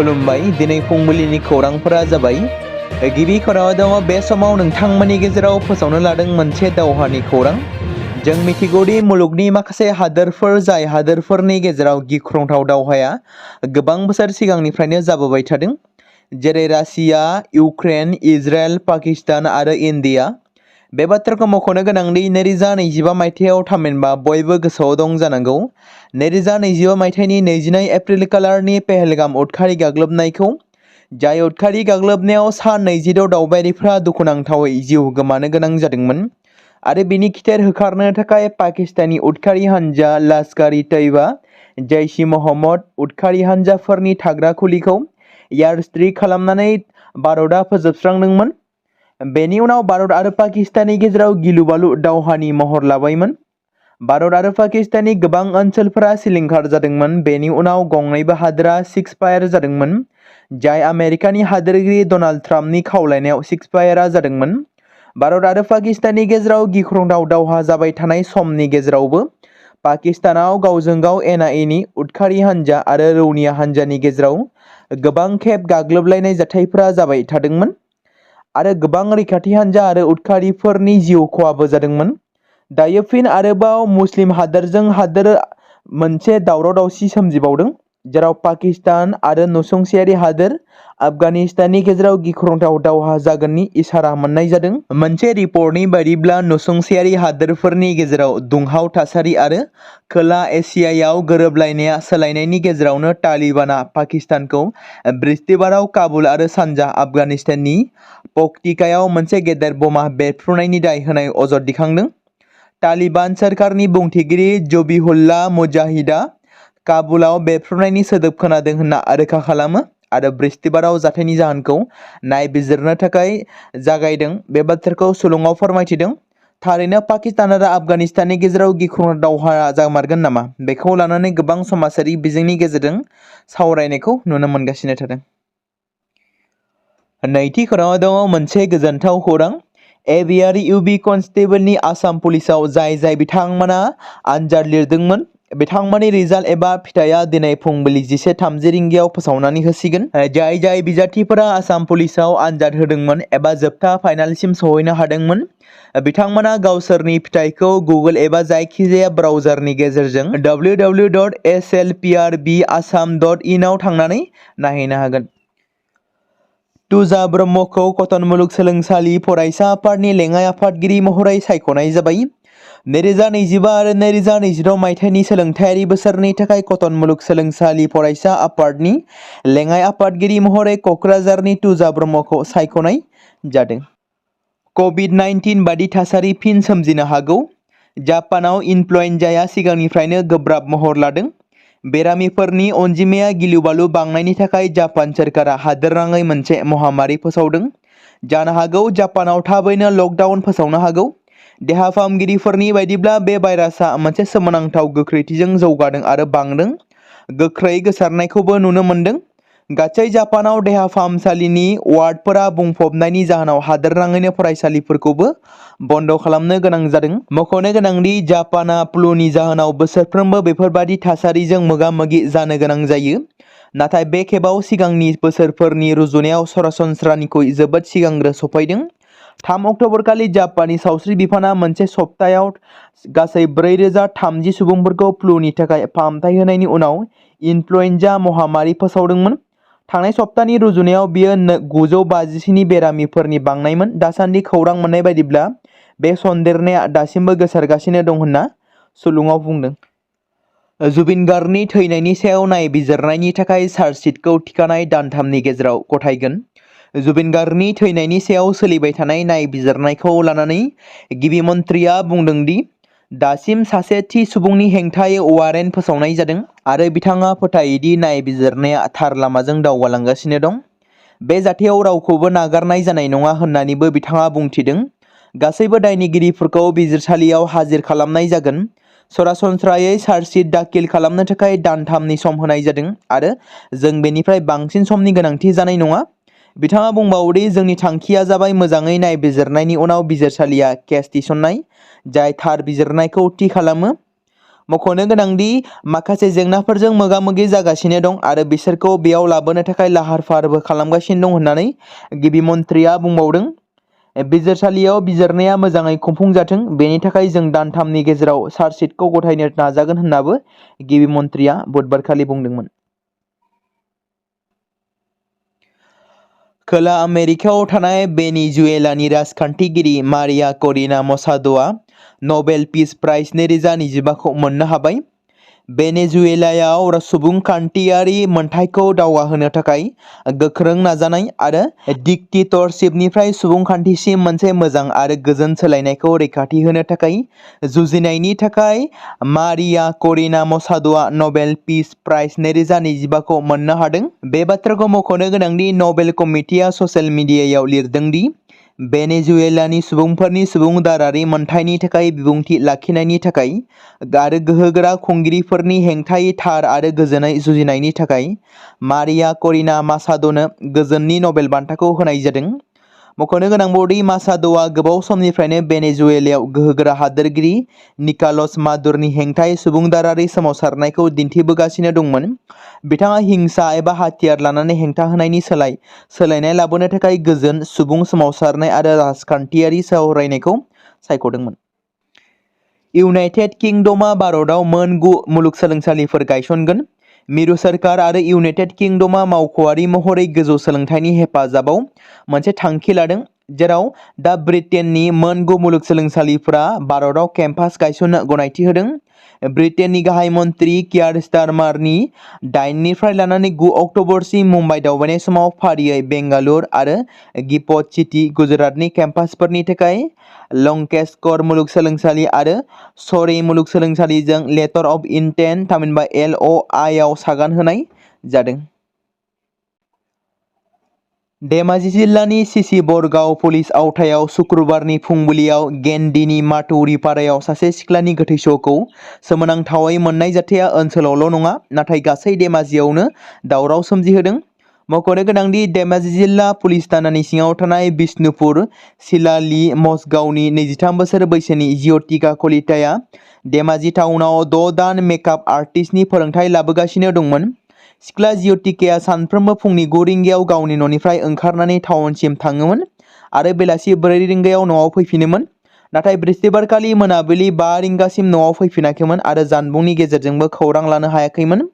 खुलुमबाय दिनै फुंबिलिनि खौरांफोरा जाबाय गिबि खौराङाव दङ बे समाव नोंथांमोननि गेजेराव फोसावनो लादों मोनसे दावहानि खौरां जों मिथिगौदि मुलुगनि माखासे हादोरफोर जाय हादोरफोरनि गेजेराव गिख्रंथाव दावहाया गोबां बोसोर सिगांनिफ्रायनो जाबोबाय थादों जेरै रासिया इउक्रेन इजराइल पाकिस्तान आरो इन्डिया बे बाथ्राखौ मख'नो गोनांदि 2025 मायथाइयाव थामहिनबा बयबो गोसोआव दं जानांगौ 2025 मायथाइनि 22 एप्रिल खालारनि पेहेलगाम उदखारि गाग्लोबनायखौ जाय उदखारि गाग्लोबनायाव सा 26 दावबायारिफ्रा दुखुनांथावै जिउ गोमानो गोनां जादोंमोन आरो बिनि खिथेर होखारनो थाखाय पाकिस्तानी उदखारि हान्जा लश्कर-इ तैयबा जैश-इ मोहम्मद उदखारि हान्जाफोरनि थाग्रा खुलिखौ एयार स्ट्राइक खालामनानै भारतआ फोजोबस्रांदोंमोन। बेनि उनाव भारत आरो पाकिस्ताननि गेजेराव गिलु-बालु दावहानि महर लाबायमोन। भारत आरो पाकिस्ताननि गोबां ओनसोलफोरा सिलिंखार जादोंमोन। बेनि उनाव गंनैबो हादोरा सिक्सफायार जादोंमोन जाय आमेरिकानि हादोरगिरि डनाल्ड ट्राम्पनि खावलायनायाव सिक्सफायारआ जादोंमोन। भारत आरो पाकिस्ताननि गेजेराव गिख्रंथाव दावहा जाबाय थानाय समनि गेजेरावबो पाकिस्तानाव गावजों गाव एना-एनि उदखारि हान्जा आरो रौनिया हान्जानि गेजेराव गोबां खेब गाग्लोबलायनाय जाथायफोरा जाबाय थादोंमोन आरो गोबां रैखाथि हान्जा आरो उदखारिफोरनि जिउ खहाबो जादोंमोन। दायो फिन आरोबाव मुस्लिम हादोरजों हादोर मोनसे दावराव-दावसि सोमजिबावदों जेराव पाकिस्तान आरो नसुंसेयारि हादोर आफगानिस्ताननि गेजेराव गिख्रंथाव दावहा जागोननि इसारा मोननाय जादों। मोनसे रिपर्टनि बायदिब्ला नसुंसेयारि हादोरफोरनि गेजेराव दुंहाव थासारि आरो खोला एसियायाव गोरोबलायनाया सोलायनायनि गेजेरावनो तालिबानआ पाकिस्तानखौ बृहस्पतिबाराव काबुल आरो सानजा आफगानिस्ताननि पक्तिकायाव मोनसे गेदेर बमा बेरफ्रुनायनि दाय होनाय अजद दिखांदों। तालिबान सोरखारनि बुंथिगिरि जबिहुल्लाह मुजाहिदआ काबुलाव बेरफ्रुनायनि सोदोब खोनादों होनना रोखा खालामो आरो बृहस्पतिबाराव जाथायनि जाहोनखौ नायबिजिरनो थाखाय जागायदों बे बाथ्राखौ सुलुङाव फोरमायथिदों। थारैनो पाकिस्तान आरो आफगानिस्ताननि गेजेराव गिख्रंथाव दावहा जामारगोन नामा बेखौ लानानै गोबां समाजारि बिजोंनि गेजेरजों सावरायनायखौ नुनो मोनगासिनो थादों। नैथि खौराङाव दङ मोनसे गोजोनथाव खौरां एबिआर इउबि कनस्टेबलनि आसाम पुलिसाव जाय बिथांमोना आनजाद लिरदोंमोन बिथांमोननि रिजाल्ट एबा फिथाइया दिनै फुंबिलि 11:30 रिंगायाव फोसावनानै होसिगोन। जाय बिजाथिफोरा आसाम पुलिसाव आनजाद होदोंमोन एबा जोबथा फाइनालसिम सहैनो हादोंमोन बिथांमोना गावसोरनि फिथाइखौ गुगोल एबा जायखिजाया ब्राउजारनि गेजेरजों www.slprbassam.in आव थांनानै नायहैनो हागोन। तुजा ब्रह्मखौ कटन मुलुगसोलोंसालि फरायसा आफादनि लेङाइ आफादगिरि महरै सायख'नाय जाबाय। 2025 आरो 2026 मायथाइनि सोलोंथायारि बोसोरनि थाखाय कटन मुलुगसोलोंसालि फरायसा आफादनि लेङाइ आफादगिरि महरै क'क्राझारनि तुजा ब्रह्मखौ सायख'नाय जादों। कभिड-19 बादि थासारि फिन सोमजिनो हागौ। जापानाव इनफ्लुएन्जाया सिगांनिफ्रायनो गोब्राब महर लादों। बेरामिफोरनि अनजिमाया गिलु-बालु बांनायनि थाखाय जापान सोरखारा हादोरनाङै मोनसे महामारि फोसावदों। जानो हागौ जापानाव थाबैनो लकडाउन फोसावनो हागौ। देहा फाहामगिरिफोरनि बायदिब्ला बे भाइरासआ मोनसे सोमोनांथाव गोख्रैथिजों जौगादों आरो बांदों। गोख्रै गोसारनायखौबो नुनो मोनदों। गासै जापानाव देहा फाहामसालिनि वार्डफोरा बुंफबनायनि जाहोनाव हादोरनाङैनो फरायसालिफोरखौबो बन्द खालामनो गोनां जादों। मख'नो गोनांदि जापानआ फ्लुनि जाहोनाव बोसोरफ्रोमबो बेफोरबादि थासारिजों मोगा-मोगि जानो गोनां जायो। नाथाय बे खेबाव सिगांनि बोसोरफोरनि रुजुनायाव सरासनस्रानिख्रुइ जोबोद सिगांग्रो सफैदों। 3 अक्ट'बरखालि जापाननि सावस्रि बिफानआ मोनसे सप्तायाव गासै 4030 सुबुंफोरखौ फ्लुनि थाखाय फाहामथाय होनायनि उनाव इनफ्लुएन्जा महामारि फोसावदोंमोन। थांनाय सप्तानि रुजुनायाव बेयो 957 बेरामिफोरनि बांनायमोन। दासान्दि खौरां मोननाय बायदिब्ला बे सन्देरनाया दासिमबो गोसारगासिनो दं होनना सुलुङाव बुंदों। जुबिन गार्गनि थैनायनि सायाव नायबिजिरनायनि थाखाय चार्जशीटखौ थिखानाय दानथामनि गेजेराव गथायगोन। जुबिन गार्गनि थैनायनि सायाव सोलिबाय थानाय नायबिजिरनायखौ लानानै गिबि मन्थ्रिया बुंदों दि दासिम सासे थि सुबुंनि हेंथायै वारेन्ट फोसावनाय जादों आरो बिथाङा फोथायो दि नायबिजिरनाया थार लामाजों दावगालांगासिनो दं। बे जाथायाव रावखौबो नागारनाय जानाय नङा होन्नानैबो बिथाङा बुंथिदों। गासैबो दायनिगिरिफोरखौ बिजिरसालियाव हाजिर खालामनाय जागोन। सरासनस्रायै चार्जशीट दाखिल खालामनो थाखाय दानथामनि सम होनाय जादों आरो जों बेनिफ्राय बांसिन समनि गोनांथि जानाय नङा। बिथाङा बुंबावो दि जोंनि थांखिया जाबाय मोजाङै नायबिजिरनायनि उनाव बिजिरसालिया केस थिसननाय जाय थार बिजिरनायखौ थि खालामो। मख'नो गोनांदि माखासे जेंनाफोरजों मोगा-मोगि जागासिनो दं आरो बिसोरखौ बेयाव लाबोनो थाखाय लाहार-फाहारबो खालामगासिनो दं होननानै गिबि मन्थ्रिया बुंबावदों। बिजिरसालियाव बिजिरनाया मोजाङै खुंफुंजाथों, बेनि थाखाय जों दानथामनि गेजेराव चार्जशिटखौ गथायनो नाजागोन होननाबो गिबि मन्थ्रिया बुधबारखालि बुंदोंमोन। खोला आमेरिकायाव थानाय भेनेजुएलानि राजखान्थिगिरि मारिया करिना मसाद'आ नबेल पिस प्राइज 2025खौ मोननो हाबाय। भेनेजुएलायाव सुबुंखान्थियारि मोनथायखौ दावगाहोनो थाखाय गोख्रों नाजानाय आरो डिक्टेटरशिपनिफ्राय सुबुंखान्थिसिम मोनसे मोजां आरो गोजोन सोलायनायखौ रैखाथि होनो थाखाय जुजिनायनि थाखाय मारिया करिना मसाद'आ नबेल पिस प्राइज 2025खौ मोननो हादों। बे बाथ्राखौ मख'नो गोनांदि नबेल कमिटिआ ससियेल मिडियायाव लिरदों दि भेनेजुएलानि सुबुंफोरनि सुबुंदारारि मोनथायनि थाखाय बिबुंथि लाखिनायनि थाखाय आरो गोहोगोरा खुंगिरिफोरनि हेंथायै थार आरो गोजोनै जुजिनायनि थाखाय मारिया करिना मसाद'नो गोजोननि नबेल बान्थाखौ होनाय जादों। मख'नो गोनांबावदि मसाद'आ गोबाव समनिफ्रायनो भेनेजुएलायाव गोहोगोरा हादोरगिरि निकोलास मादुर'नि हेंथायै सुबुंदारारि सोमावसारनायखौ दिन्थिबोगासिनो दंमोन। बिथाङा हिंसा एबा हाथियार लानानै हेंथा होनायनि सोलायनाय लाबोनो थाखाय गोजोन, सुबुं सोमावसारनाय आरो राजखान्थियारि सावरायनायखौ सायख'दोंमोन। इउनाइटेड किंडमआ भारतआव मोन 9 मुलुगसोलोंसालिफोर गायसनगोन। मिरु सोरखार आरो इउनाइटेड किंडमआ मावख'आरि महरै गोजौ सोलोंथाइनि हेफाजाबाव मोनसे थांखि लादों, जेराव दा ब्रिटेननि मोन 9 मुलुगसोलोंसालिफोरा भारतआव केम्पास गायसननो गनायथि होदों। ब्रिटेननि गाहाय मन्थ्रि कियार स्टारमारनि 8 लानानै 9 अक्ट'बरसिम मुम्बाइ दावबायनाय समाव फारियै बेंगालुरु आरो गिफ्ट सिटी, गुजरातनि केम्पासफोरनि थाखाय लंकेशकर मुलुगसोलोंसालि आरो सरे मुलुगसोलोंसालिजों लेटर अफ इन्टेन्ट (LOI) आव सागान होनाय जादों। धेमाजि जिल्लानि सिसिबरगाव पुलिस आवथायाव शुक्रबारनि फुंबिलियाव गेन्डीनि माथौरिपारायाव सासे सिख्लानि गोथै सह'खौ सोमोनांथावै मोननाय जाथाया ओनसोलावल' नङा, नाथाय गासै धेमाजियावनो दावराव सोमजिहोदों। मख'नो गोनांदि धेमाजि जिल्ला पुलिस थानानि सिङाव थानाय बिष्णुपुर शिलाली मजगावनि 23 बोसोर बैसोनि ज्योतिका कलिताया धेमाजि टाउनाव 6 दान मेकआप आर्टिस्टनि फोरोंथाय लाबोगासिनो दंमोन। सिख्ला ज्योतिकाया सानफ्रोमबो फुंनि 9 रिंगायाव गावनि न'निफ्राय ओंखारनानै टाउनसिम थाङोमोन आरो बेलासि 4 रिंगायाव न'आव फैफिनोमोन। नाथाय बृहस्पतिबारखालि मोनाबिलि 5 रिंगासिम न'आव फैफिनाखैमोन आरो जानबुंनि गेजेरजोंबो खौरां लानो हायाखैमोन।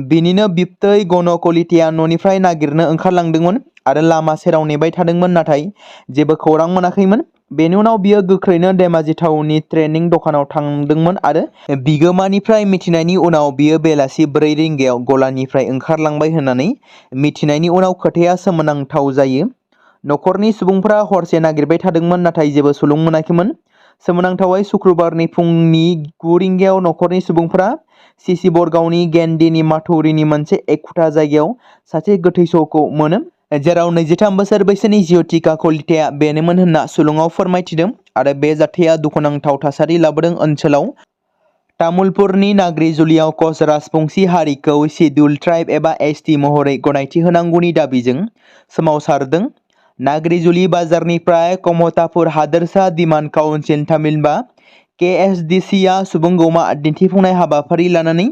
बिनिनो बिबथै गण कलिताया न'निफ्राय नागिरनो ओंखारलांदोंमोन आरो लामा सेराव नेबाय थादोंमोन, नाथाय जेबो खौरां मोनाखैमोन। बेनि उनाव बियो गोख्रैनो धेमाजि टाउननि ट्रेनिं दखानाव थांदोंमोन आरो बिगोमानिफ्राय मिथिनायनि उनाव बियो बेलासि 4 रिंगायाव गलानिफ्राय ओंखारलांबाय होननानै मिथिनायनि उनाव खोथाया सोमोनांथाव जायो। न'खरनि सुबुंफोरा हरसे नागिरबाय थादोंमोन, नाथाय जेबो सुलुं मोनाखैमोन। सोमोनांथावै शुक्रबारनि फुंनि 9 रिंगायाव न'खरनि सुबुंफोरा सिसिबरगावनि गेन्डीनि माथौरिनि मोनसे एखुथा जायगायाव सासे गोथै सह'खौ मोनो, जेराव 23 बोसोर बैसोनि ज्योतिका कलिताया बेनोमोन होनना सुलुङाव फोरमायथिदों आरो बे जाथाया दुखुनांथाव थासारि लाबोदों। ओनसोलाव तामुलपुरनि नाग्रिजुलियाव कच राजबंशी हारिखौ शिड्युल्ड ट्राइब एबा ST महरै गनायथि होनांगौनि दाबिजों सोमावसारदों। नाग्रिजुलि बाजारनिफ्राय कमतापुर हादोरसा डिमान्ड काउन्सिल थामहिनबा KSDCआ सुबुंगौमा दिन्थिफुंनाय हाबाफारि लानानै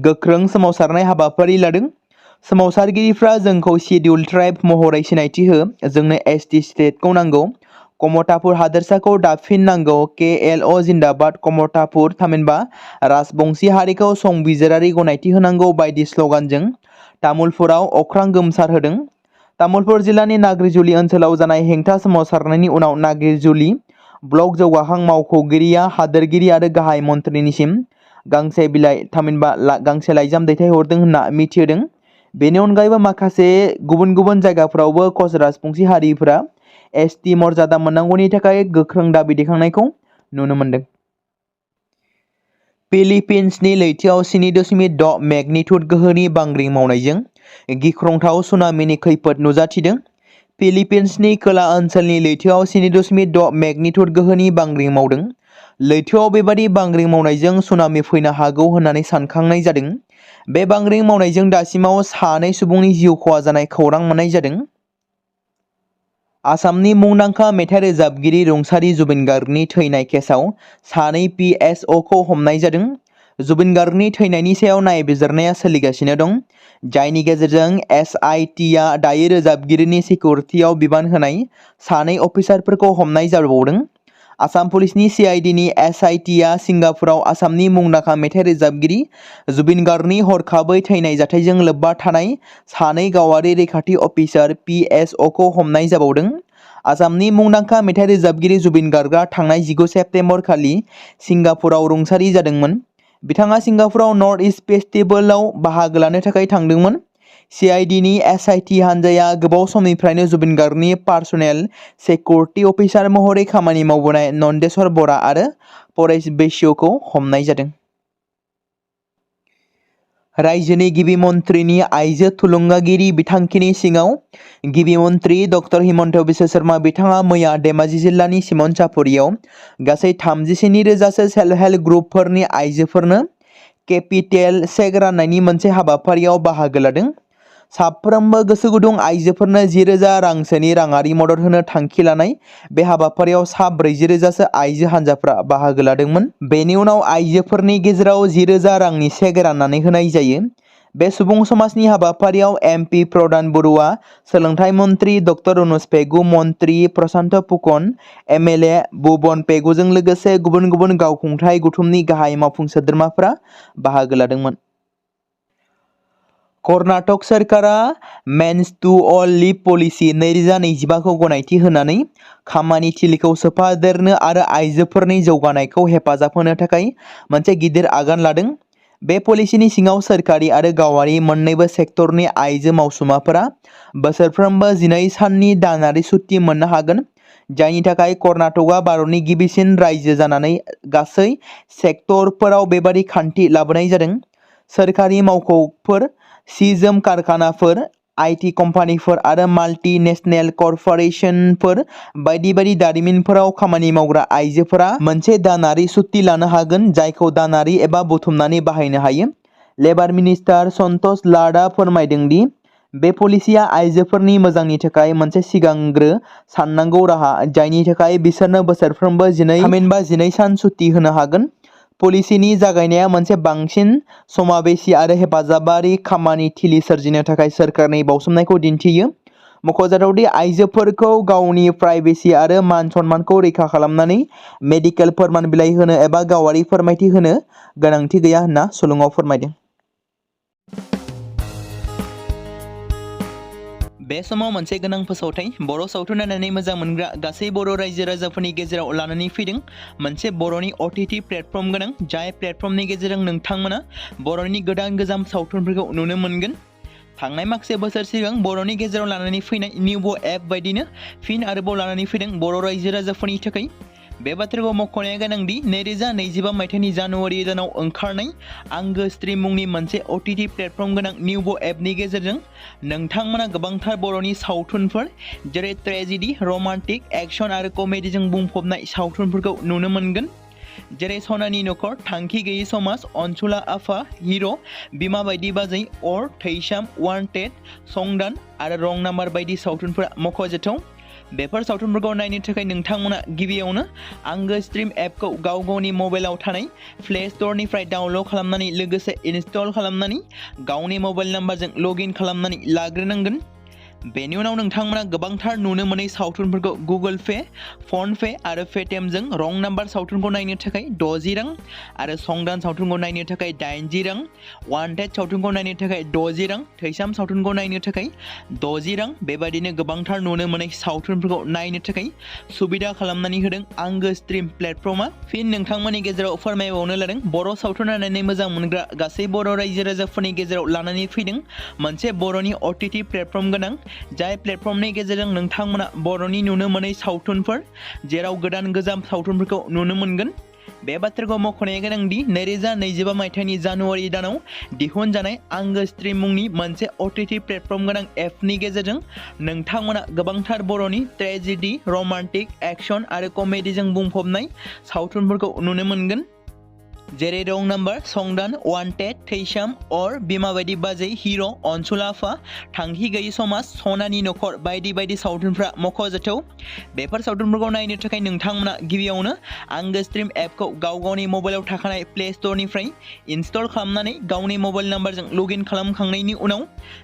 गोख्रों सोमावसारनाय हाबाफारि लादों। सोमावसारगिरिफ्रा जोंखौ शिड्युल्ड ट्राइब महरै सिनायथि हो, जोंनो ST स्टेटसखौ नांगौ, कमतापुर हादोरसाखौ दाफिननांगौ, KLO जिन्दाबाद, कमतापुर थामहिनबा राजबंशी हारिखौ संबिजिरारि गनायथि होनांगौ बायदि स्ल'गानजों तामुलपुराव अख्रां गोमसारहोदों। तामुलपुर जिल्लानि नाग्रिजुलि ओनसोलाव जानाय हेंथा सोमावसारनायनि उनाव नाग्रिजुलि ब्लक जौगाखां मावख'गिरिया हादोरगिरि आरो गाहाय मन्थ्रिनिसिम गांसे बिलाइ थामहिनबा गांसे लाइजाम दैथायहरदों होनना मिथिहोदों। बेनि अनगायैबो माखासे गुबुन गुबुन जायगाफोरावबो कच राजबंशी हारिफोरा ST मर्यादा मोननांगौनि थाखाय गोख्रों दाबि दैखांनायखौ नुनो मोन्दों। फिलिपिन्सनि लैथोआव 7.6 मेगनिट्युड गोहोनि बांग्रिं मावनायजों गिख्रंथाव सुनामिनि खैफोद नुजाथिदों। फिलिपिन्सनि खोला ओनसोलनि लैथोआव 7.6 मेगनिट्युड गोहोनि बांग्रिं मावदों। लैथोआव बेबादि बांग्रिं मावनायजों सुनामि फैनो हागौ होननानै सानखांनाय जादों। बे बांग्रिं मावनायजों दासिमाव 2 सुबुंनि जिउ खहा जानाय खौरां मोननाय जादों। आसामनि मुंदांखा मेथाइ रोजाबगिरि रुंसारि जुबिन गार्गनि थैनाय केसआव 2 PSOखौ हमनाय जादों। जुबिन गार्गनि थैनायनि सायाव नायबिजिरनाया सोलिगासिनो दं, जायनि गेजेरजों SITआ दायो रोजाबगिरिनि सिकिउरिटियाव बिबान होनाय सानै अफिसारफोरखौ हमनाय जाबावदों। आसाम पुलिसनि CIDनि SITआ सिंगापुराव आसामनि मुंदांखा मेथाइ रोजाबगिरि जुबिन गार्गनि हरखाबै थैनाय जाथायजों लोब्बा थानाय सानै गावारि रैखाथि अफिसार PSOखौ हमनाय जाबावदों। आसामनि मुंदांखा मेथाइ रोजाबगिरि जुबिन गार्गआ थांनाय 19 सेप्तेम्बर खालि सिंगापुराव रुंसारि जादोंमोन। बिथाङा सिंगापुराव नर्थ इस्ट फेस्टिभेलाव बाहागो लानो थाखाय थांदोंमोन। CIDनि SIT हानजाया गोबाव समनिफ्रायनो जुबिन गार्गनि पार्सनेल सिकिउरिटि अफिसार महरै खामानि मावबोनाय नन्देश्वर बरा आरो परेश बैश्यखौ हमनाय जादों। रायजोनि गिबि मन्थ्रिनि आइजो थुलुंगागिरि बिथांखिनि सिङाव गिबि मन्थ्रि डक्टर हिमन्त बिश्व शर्मा बिथाङा मैया धेमाजि जिल्लानि सिमनसापुरियाव गासै 37,000सो सेल्फ हेल्प ग्रुपफोरनि आइजोफोरनो केपिटेल चेक राननायनि मोनसे हाबाफारियाव बाहागो लादों। साफ्रोमबो गोसो गुदुं आइजोफोरनो 10,000 रांसोनि राङारि मदद होनो थांखि लानाय बे हाबाफारियाव सा 40,000सो आइजो हानजाफ्रा बाहागो लादोंमोन। बेनि उनाव आइजोफोरनि गेजेराव 10,000 रांनि चेक राननानै होनाय जायो। बे सुबुं समाजनि हाबाफारियाव MP प्रदान बरुवा, सोलोंथाइ मन्थ्रि डक्टर अनुज पेगु, मन्थ्रि प्रशान्त फुकन, MLA भुवन पेगुजों लोगोसे गुबुन गुबुन गावखुंथाइ गौथुमनि गाहाय मावफुं सोद्रोमाफोरा बाहागो लादोंमोन। कर्नाटक सोरखारा menstrual leave policy 2025खौ गनायथि होनानै खामानि थिलिखौ सोफादेरनो आरो आइजोफोरनि जौगानायखौ हेफाजाब होनो थाखाय मोनसे गिदिर आगान लादों। बे पलिसिनि सिङाव सोरखारि आरो गावारि मोन्नैबो सेक्टरनि आइजो मावसुमाफोरा बोसोरफ्रोमबो 12 साननि दानारि सुट्टी मोननो हागोन, जायनि थाखाय कर्नाटकआ भारतनि गिबिसिन रायजो जानानै गासै सेक्टरफोराव बेबादि खान्थि लाबोनाय जादों। सोरखारि मावख'फोर, सि-जोम कारखानाफोर, IT कम्पानिफोर आरो माल्टि नेशनेल कर्प'रेसनफोर बायदि बायदि दारिमिनफोराव खामानि मावग्रा आइजोफोरा मोनसे दानारि सुट्टी लानो हागोन, जायखौ दानारि एबा बुथुमनानै बाहायनो हायो। लेबार मिनिस्टार सन्तोष लाडआ फोरमायदों दि बे पलिसिया आइजोफोरनि मोजांनि थाखाय मोनसे सिगांग्रो साननांगौ राहा, जायनि थाखाय बिसोरनो बोसोरफ्रोमबो 12 सान सुट्टी होनो हागोन। पलिसिनि जागायनाया मोनसे बांसिन समावेशी आरो हेफाजाबारि खामानि थिलि सोरजिनो थाखाय सोरखारनि बावसोमनायखौ दिन्थियो। मख'जाथाव दि आइजोफोरखौ गावनि प्राइभेसि आरो मान-सन्मानखौ रैखा खालामनानै मेडिकेल फोरमान बिलाइ होनो एबा गावारि फोरमायथि होनो गोनांथि गैया होनना सुलुङाव फोरमायदों। बे समाव मोनसे गोनां फोसावथाय बर' सावथुन नायनानै मोजां मोनग्रा गासै बर' रायजो राजाफोरनि गेजेराव लानानै फैदों मोनसे बर'नि OTT प्लेटफर्म गोनां, जाय प्लेटफर्मनि गेजेरजों नोंथांमोना बर'नि गोदान गोजाम सावथुनफोरखौ नुनो मोनगोन। थांनाय माखासे बोसोर सिगां बर'नि गेजेराव लानानै फैनाय निउबो एप बायदिनो फिन आरोबाव लानानै फैदों बर' रायजो राजाफोरनि थाखाय। बे बाथ्राखौ मख'नाया गोनां दि 2025 मायथाइनि जानुवारि दानाव ओंखारनाय आंगो स्ट्रिम मुंनि मोनसे OTT प्लेटफर्म गोनां निउबो एपनि गेजेरजों नोंथांमोना गोबांथार बर'नि सावथुनफोर जेरै ट्रेजेडि, रमान्टिक, एक्शन आरो कमेडिजों बुंफबनाय सावथुनफोरखौ नुनो मोनगोन, जेरै सनानि नखर, थांखि गैयै समाज, अनसुला आफा, हिर', बिमा बायदि बाजै, अर, थैसाम, वान्टेड, संदान आरो रं नाम्बार बायदि सावथुनफोरा मख'जाथाव। बेफोर सावथुनफोरखौ नायनो थाखाय नोंथांमोना गिबियावनो आंगो स्ट्रिम एपखौ गाव गावनि मबाइलाव थानाय प्ले स्ट'रनिफ्राय डाउनल'ड खालामनानै लोगोसे इनस्टल खालामनानै गावनि मबाइल नाम्बारजों लग इन खालामनानै लाग्रोनांगोन। बेनि उनाव नोंथांमोना गोबांथार नुनो मोनै सावथुनफोरखौ गुगोल पे, फन पे आरो पेटिएमजों रं नाम्बार सावथुनखौ नायनो थाखाय 60 रां आरो संदान सावथुनखौ नायनो थाखाय 80 रां, वान्टेड सावथुनखौ नायनो थाखाय 60 रां, थैसाम सावथुनखौ नायनो थाखाय 60 रां बेबायदिनो गोबांथार नुनो मोनै सावथुनफोरखौ नायनो थाखाय सुबिदा खालामनानै होदों आंगो स्ट्रिम प्लेटफर्मआ। फिन नोंथांमोननि गेजेराव फोरमायबावनो लादों बर' सावथुन नायनानै मोजां मोनग्रा गासै बर' रायजो राजाफोरनि गेजेराव लानानै फैदों मोनसे बर'नि OTT प्लेटफर्म गोनां, जाय प्लेटफर्मनि गेजेरजों नोंथांमोना बर'नि नुनो मोनै सावथुनफोर जेराव गोदान गोजाम सावथुनफोरखौ नुनो मोनगोन। बे बाथ्राखौ मख'नाया गोनां दि 2025 मायथाइनि जानुवारि दानाव दिहुनजानाय आंगो स्ट्रिम मुंनि मोनसे OTT प्लेटफर्म गोनां एपनि गेजेरजों नोंथांमोना गोबांथार बर'नि ट्रेजेडि, रमान्टिक, एक्शन आरो कमेडिजों बुंफबनाय सावथुनफोरखौ नुनो मोनगोन। जेरै रं नाम्बार, संदान, वान्टेड, थैसाम, अर, बिमा बायदि बाजै, हिर', अनसुलाफा, थांखि गैयि समाज, सनानि नखर बायदि बायदि सावथुनफ्रा मख'जाथाव। बेफोर सावथुनफोरखौ नायनो थाखाय नोंथांमोना गिबियावनो आंगो स्ट्रिम एपखौ गावनि मबाइलाव थाखानाय प्ले स्ट'रनिफ्राय इनस्टल खालामनानै गावनि मबाइल नाम्बारजों लगइन खालामखांनायनि उनाव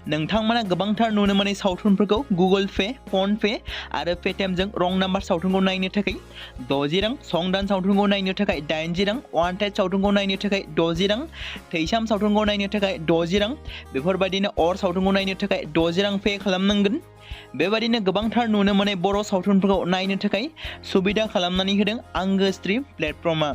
नोंथांमोना गोबांथार नुनो मोनै सावथुनफोरखौ गुगोल पे, फन पे आरो पेटिएमजों रं नाम्बार सावथुनखौ नायनो थाखाय 60 रां, संदान सावथुनखौ नायनो थाखाय 80 रां, वान्टेड सावथुनखौ नायनो थाखाय 60 रां, थैसाम सावथुनखौ नायनो थाखाय 60 रां, बेफोरबायदिनो अर सावथुनखौ नायनो थाखाय 60 रां पे खालामनांगोन। बेबायदिनो गोबांथार नुनो मोनै बर' सावथुनफोरखौ नायनो थाखाय सुबिदा खालामनानै होदों आंगो स्ट्रिम प्लेटफर्मआ।